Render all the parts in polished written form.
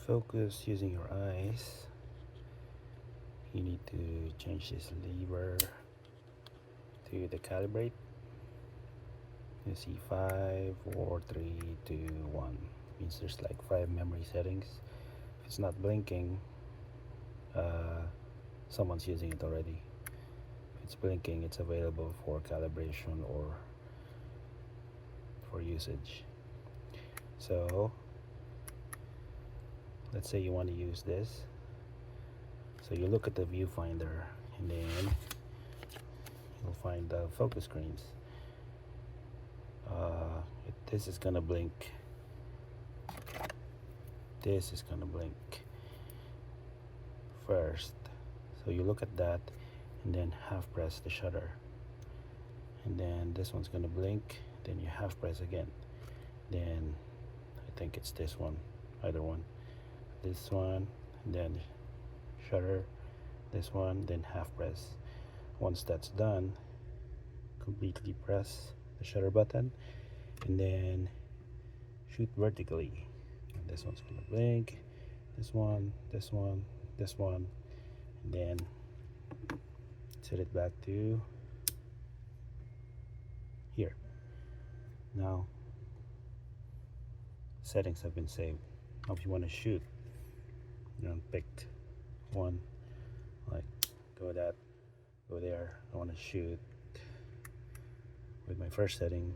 focus using your eyes, you need to change this lever to the calibrate. You see 5, 4, 3, 2, 1. Means there's like 5 memory settings. If it's not blinking, someone's using it already. If it's blinking, it's available for calibration or for usage. So let's say you want to use this. So you look at the viewfinder and then you'll find the focus screens. This is gonna blink. This is gonna blink first. So you look at that and then half press the shutter. And then this one's gonna blink, then you half press again. Then I think it's this one, either one. This one, and then shutter, this one, then half press. Once that's done, completely press the shutter button and then shoot vertically. And this one's gonna blink, this one, this one, this one, and then set it back to here. Now settings have been saved. Now if you want to shoot, you know, pick one, like go there. I want to shoot with my first setting.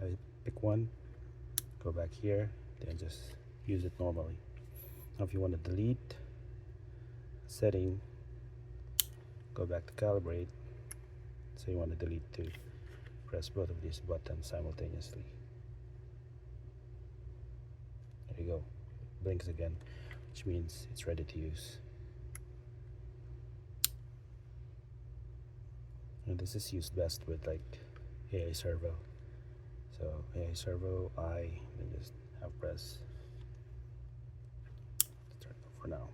I pick one, go back here, then just use it normally. Now if you want to delete setting, go back to calibrate. So you want to delete two, press both of these buttons simultaneously. There you go, blinks again, which means it's ready to use. And this is used best with like AI servo. So AI servo, then just have press. Turn it off for now.